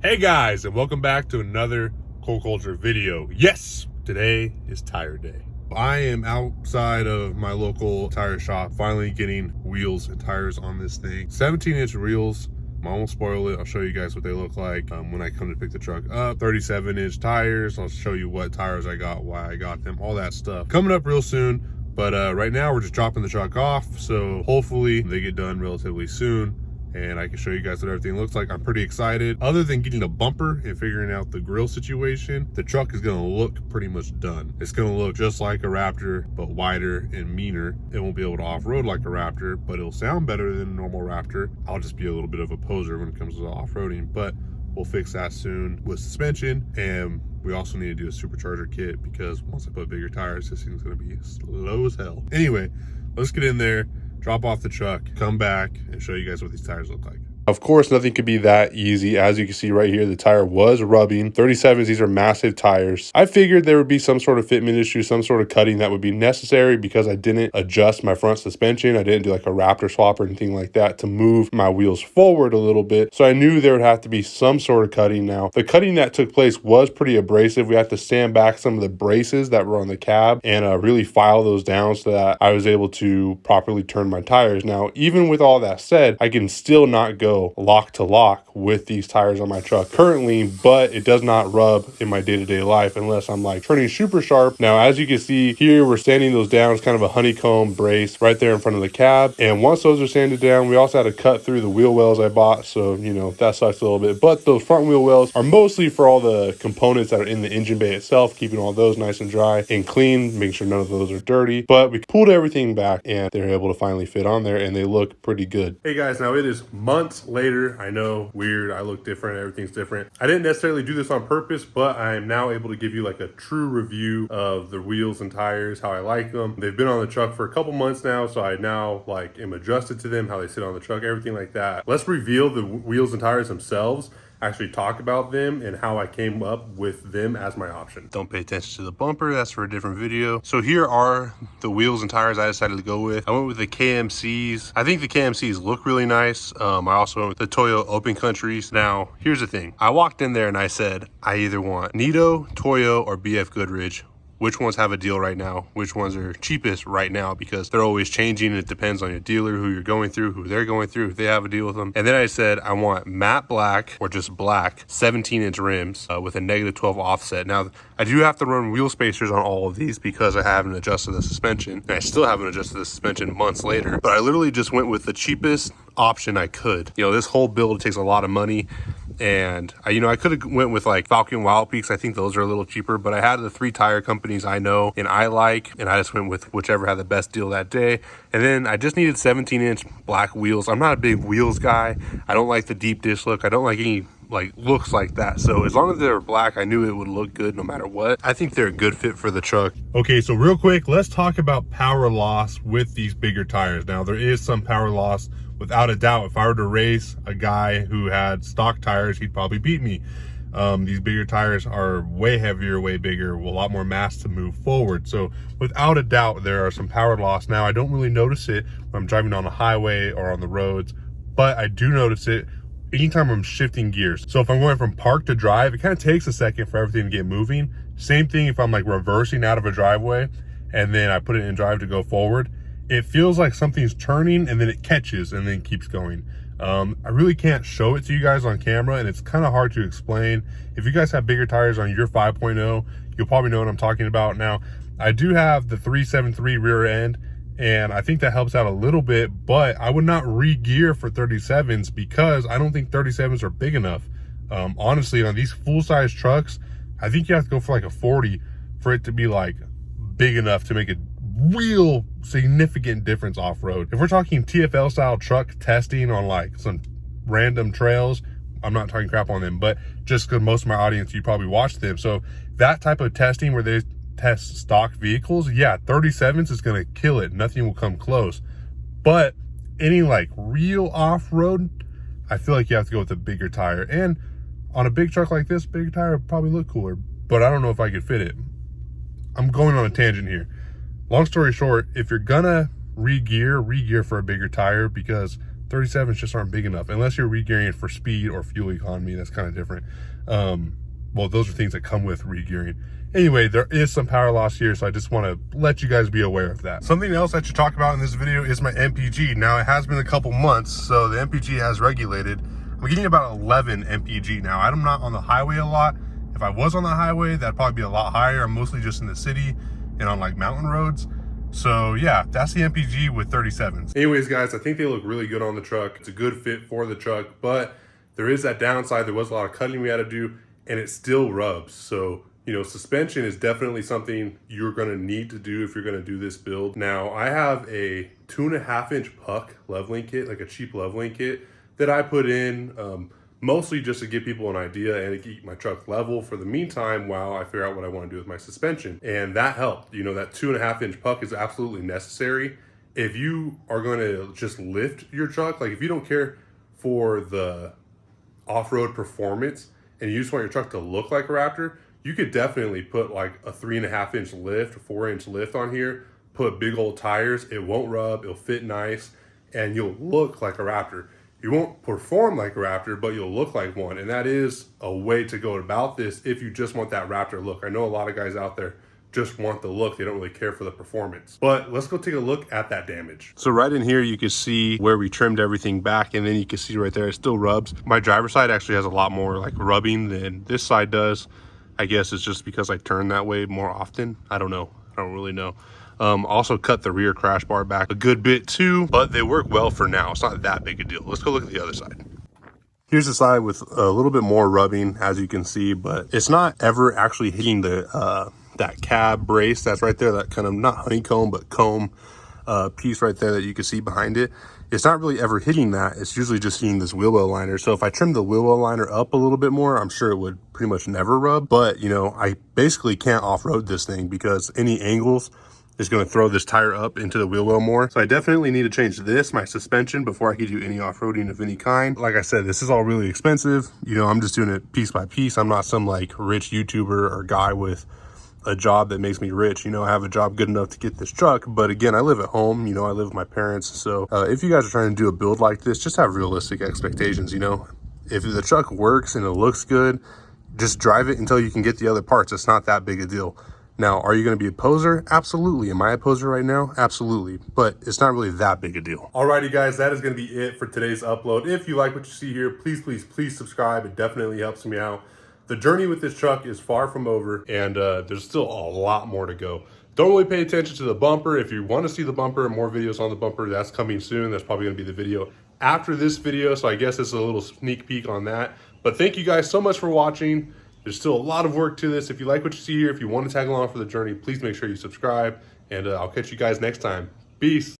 Hey guys, and welcome back to another Cold Culture video. Yes, today is tire day. I am outside of my local tire shop, finally getting wheels and tires on this thing. 17-inch wheels. I won't spoil it. I'll show you guys what they look like when I come to pick the truck up. 37-inch tires. I'll show you what tires I got, why I got them, all that stuff. Coming up real soon, but right now we're just dropping the truck off, so hopefully they get done relatively soon and I can show you guys what everything looks like. I'm pretty excited. Other than getting a bumper and figuring out the grill situation, the truck is gonna look pretty much done. It's gonna look just like a Raptor, but wider and meaner. It won't be able to off-road like a Raptor, but it'll sound better than a normal Raptor. I'll just be a little bit of a poser when it comes to off-roading, but we'll fix that soon with suspension. And we also need to do a supercharger kit because once I put bigger tires, this thing's gonna be slow as hell. Anyway, let's get in there, drop off the truck, come back, and show you guys what these tires look like. Of course, nothing could be that easy. As you can see right here, the tire was rubbing. 37s, these are massive tires. I figured there would be some sort of fitment issue, some sort of cutting that would be necessary because I didn't adjust my front suspension. I didn't do like a Raptor swap or anything like that to move my wheels forward a little bit. So I knew there would have to be some sort of cutting. Now, the cutting that took place was pretty abrasive. We had to sand back some of the braces that were on the cab and really file those down so that I was able to properly turn my tires. Now, even with all that said, I can still not go lock to lock with these tires on my truck currently, but it does not rub in my day-to-day life unless I'm like turning super sharp. Now, as you can see here, we're sanding those down. It's kind of a honeycomb brace right there in front of the cab. And once those are sanded down, we also had to cut through the wheel wells I bought. So, you know, that sucks a little bit, but those front wheel wells are mostly for all the components that are in the engine bay itself, keeping all those nice and dry and clean, making sure none of those are dirty. But we pulled everything back and they're able to finally fit on there and they look pretty good. Hey guys, now it is months later. I know, weird, I look different, everything's different. I didn't necessarily do this on purpose, but I am now able to give you like a true review of the wheels and tires, how I like them. They've been on the truck for a couple months now, so I now like am adjusted to them, how they sit on the truck, everything like that. Let's reveal the wheels and tires themselves, actually talk about them and how I came up with them as my option. Don't pay attention to the bumper, that's for a different video. So here are the wheels and tires I decided to go with. I went with the KMCs. I think the KMCs look really nice. I also went with the Toyo Open Countries. Now, here's the thing. I walked in there and I said, I either want Nito, Toyo, or BF Goodrich. Which ones have a deal right now? Which ones are cheapest right now? Because they're always changing. It depends on your dealer, who you're going through, who they're going through, if they have a deal with them. And then I said, I want matte black or just black 17-inch rims with a -12 offset. Now, I do have to run wheel spacers on all of these because I haven't adjusted the suspension. And I still haven't adjusted the suspension months later. But I literally just went with the cheapest option I could. You know, this whole build takes a lot of money. And I could have went with like Falcon Wild Peaks. I think those are a little cheaper, but I had the 3 tire companies I know and I like, and I just went with whichever had the best deal that day. And then I just needed 17-inch black wheels. I'm not a big wheels guy. I don't like the deep dish look. I don't like any like looks like that. So as long as they're black, I knew it would look good no matter what. I think they're a good fit for the truck. Okay, so real quick, let's talk about power loss with these bigger tires. Now, there is some power loss. Without a doubt, if I were to race a guy who had stock tires, he'd probably beat me. These bigger tires are way heavier, way bigger, a lot more mass to move forward. So without a doubt, there are some power loss. Now, I don't really notice it when I'm driving on a highway or on the roads, but I do notice it anytime I'm shifting gears. So if I'm going from park to drive, it kind of takes a second for everything to get moving. Same thing if I'm like reversing out of a driveway and then I put it in drive to go forward. It feels like something's turning and then it catches and then keeps going. I really can't show it to you guys on camera and it's kind of hard to explain. If you guys have bigger tires on your 5.0, you'll probably know what I'm talking about. Now, I do have the 373 rear end and I think that helps out a little bit, but I would not re-gear for 37s because I don't think 37s are big enough. Honestly, on these full-size trucks, I think you have to go for like a 40 for it to be like big enough to make a real significant difference off-road. If we're talking TFL style truck testing on like some random trails, I'm not talking crap on them, but just because most of my audience, you probably watch them. So that type of testing where they test stock vehicles, yeah, 37s is going to kill it. Nothing will come close. But any like real off-road, I feel like you have to go with a bigger tire. And on a big truck like this, bigger tire would probably look cooler, but I don't know if I could fit it. I'm going on a tangent here. Long story short, if you're gonna re-gear for a bigger tire because 37s just aren't big enough unless you're regearing it for speed or fuel economy. That's kind of different. Well, those are things that come with regearing. Anyway, there is some power loss here, so I just want to let you guys be aware of that. Something else I should talk about in this video is my MPG. Now, it has been a couple months, so the MPG has regulated. I'm getting about 11 MPG now. I'm not on the highway a lot. If I was on the highway, that'd probably be a lot higher. I'm mostly just in the city and on like mountain roads. So yeah, that's the MPG with 37s. Anyways, guys, I think they look really good on the truck. It's a good fit for the truck, but there is that downside. There was a lot of cutting we had to do, and it still rubs. So, you know, suspension is definitely something you're gonna need to do if you're gonna do this build. Now, I have a 2.5-inch puck leveling kit, like a cheap leveling kit that I put in, mostly just to give people an idea and to keep my truck level for the meantime while I figure out what I want to do with my suspension. And that helped. You know, that 2.5-inch puck is absolutely necessary. If you are going to just lift your truck, like if you don't care for the off-road performance and you just want your truck to look like a Raptor, you could definitely put like a 3.5-inch lift, a 4-inch lift on here, put big old tires. It won't rub, it'll fit nice, and you'll look like a Raptor. You won't perform like a Raptor, but you'll look like one. And that is a way to go about this if you just want that Raptor look. I know a lot of guys out there just want the look. They don't really care for the performance. But let's go take a look at that damage. So right in here, you can see where we trimmed everything back, and then you can see right there, it still rubs. My driver's side actually has a lot more like rubbing than this side does. I guess it's just because I turn that way more often. I don't know. I don't really know. Also cut the rear crash bar back a good bit too, but they work well for now. It's not that big a deal. Let's go look at the other side. Here's the side with a little bit more rubbing, as you can see, but it's not ever actually hitting the that cab brace that's right there, that kind of not honeycomb but comb piece right there that you can see behind it. It's not really ever hitting that. It's usually just hitting this wheel well liner. So if I trim the wheel well liner up a little bit more, I'm sure it would pretty much never rub. But you know, I basically can't off-road this thing because any angles is going to throw this tire up into the wheel well more. So I definitely need to change this, my suspension, before I can do any off-roading of any kind. Like I said, this is all really expensive. You know, I'm just doing it piece by piece. I'm not some like rich YouTuber or guy with a job that makes me rich. You know, I have a job good enough to get this truck, but again, I live at home. You know, I live with my parents. So if you guys are trying to do a build like this, just have realistic expectations. You know, if the truck works and it looks good, just drive it until you can get the other parts. It's not that big a deal. Now, are you going to be a poser? Absolutely. Am I a poser right now? Absolutely. But it's not really that big a deal. Alrighty, guys, that is going to be it for today's upload. If you like what you see here, please, please, please subscribe. It definitely helps me out. The journey with this truck is far from over, and there's still a lot more to go. Don't really pay attention to the bumper. If you want to see the bumper and more videos on the bumper, that's coming soon. That's probably going to be the video after this video, so I guess it's a little sneak peek on that. But thank you guys so much for watching. There's still a lot of work to this. If you like what you see here, if you want to tag along for the journey, please make sure you subscribe, and I'll catch you guys next time. Peace.